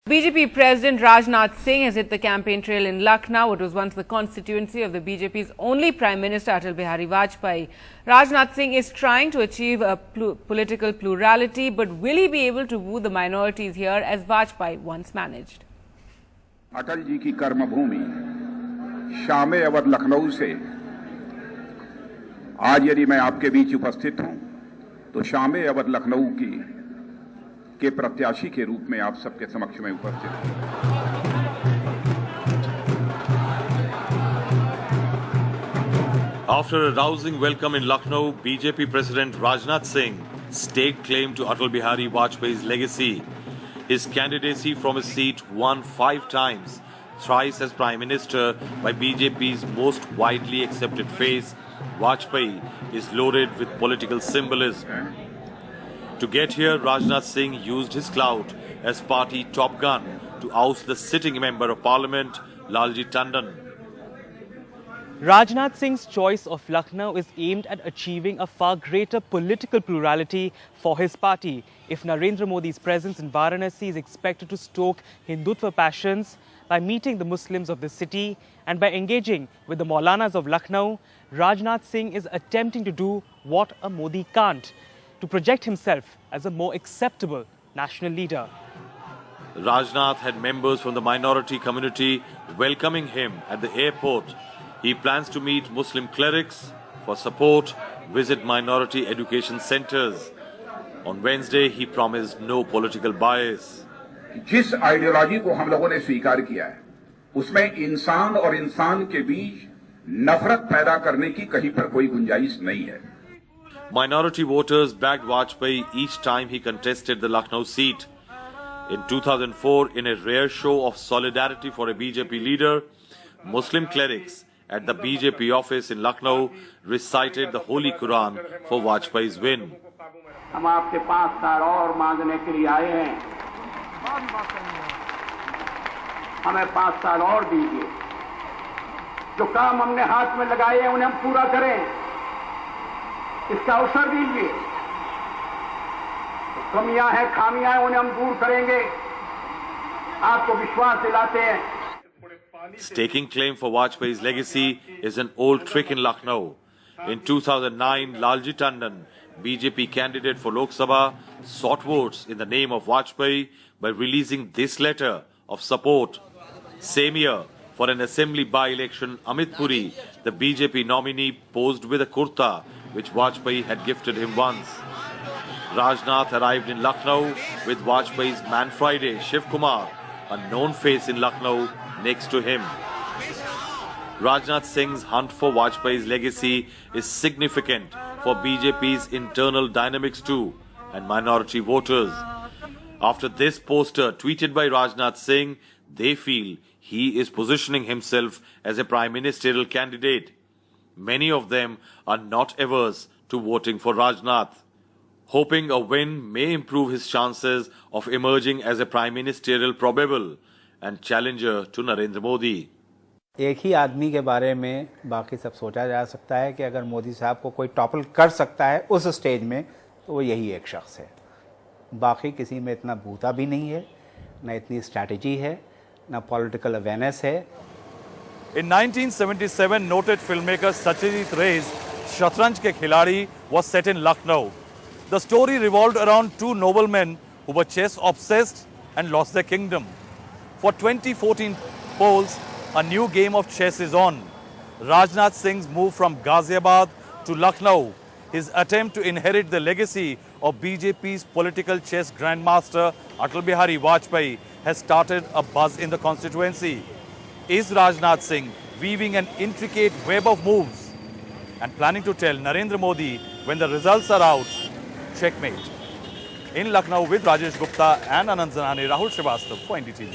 BJP President Rajnath Singh has hit the campaign trail in Lucknow. It was once the constituency of the BJP's only Prime Minister, Atal Bihari Vajpayee. Rajnath Singh is trying to achieve a political plurality, but will he be able to woo the minorities here as Vajpayee once managed? Atal ji की कर्मभूमि शामे अवध लखनऊ से आज यदि मैं आपके बीच उपस्थित हूं तो शामे अवध लखनऊ के प्रत्याशी के रूप में आप सबके समक्ष में उपस्थित हूं। After a rousing welcome in Lucknow, BJP President Rajnath Singh staked claim to Atal Bihari Vajpayee's legacy. His candidacy from his seat won 5 times, thrice as Prime Minister by BJP's most widely accepted face. Vajpayee is loaded with political symbolism. To get here, Rajnath Singh used his clout as party top gun to oust the sitting member of parliament, Lalji Tandon. Rajnath Singh's choice of Lucknow is aimed at achieving a far greater political plurality for his party. If Narendra Modi's presence in Varanasi is expected to stoke Hindutva passions by meeting the Muslims of the city and by engaging with the Maulanas of Lucknow, Rajnath Singh is attempting to do what a Modi can't, to project himself as a more acceptable national leader. Rajnath had members from the minority community welcoming him at the airport. He plans to meet Muslim clerics for support, visit minority education centers. On Wednesday, he promised no political bias. जिस ideology को हम लोगों ने स्वीकार किया है, उसमें इंसान और इंसान के बीच नफरत पैदा करने की कहीं पर कोई गुंजाइश नहीं है. Minority voters backed Vajpayee each time he contested the Lucknow seat. In 2004, in a rare show of solidarity for a BJP leader, Muslim clerics at the BJP office in Lucknow recited the Holy Quran for Vajpayee's win. हम आपके 5 साल और मांगने के लिए आए हैं. हमें 5 साल और दीजिए. जो काम हमने हाथ में लगाए हैं उन्हें हम पूरा करें. इसका अवसर दीजिए. कमियां हैं, खामियां हैं, उन्हें हम दूर करेंगे. आपको विश्वास दिलाते हैं. Staking claim for Vajpayee's legacy is an old trick in Lucknow. In 2009, Lalji Tandon, BJP candidate for Lok Sabha, sought votes in the name of Vajpayee by releasing this letter of support. Same year, for an assembly by-election, Amit Puri, the BJP nominee, posed with a kurta which Vajpayee had gifted him once. Rajnath arrived in Lucknow with Vajpayee's Man Friday, Shiv Kumar, a known face in Lucknow, next to him. Rajnath Singh's hunt for Vajpayee's legacy is significant for BJP's internal dynamics too and minority voters. After this poster tweeted by Rajnath Singh, they feel he is positioning himself as a prime ministerial candidate. Many of them are not averse to voting for Rajnath, hoping a win may improve his chances of emerging as a prime ministerial probable and challenger to Narendra Modi. एक ही आदमी के बारे में बाकी सब सोचा जा सकता है कि अगर मोदी साहब को कोई टॉपल कर सकता है उस स्टेज में तो वो यही एक शख्स है. बाकी किसी में इतना बूता भी नहीं है, ना इतनी स्ट्रैटेजी है, ना पॉलिटिकल अवेयरनेस है. In 1977, noted filmmaker Satyajit Ray's Shatranj Ke Khiladi was set in Lucknow. The story revolved around 2 noblemen who were chess obsessed and lost their kingdom. For 2014 polls, a new game of chess is on. Rajnath Singh's move from Ghaziabad to Lucknow, his attempt to inherit the legacy of BJP's political chess grandmaster Atal Bihari Vajpayee has started a buzz in the constituency. Is Rajnath Singh weaving an intricate web of moves and planning to tell Narendra Modi when the results are out, checkmate? In Lucknow with Rajesh Gupta and Anand Zanani, Rahul Srivastava for NDTV.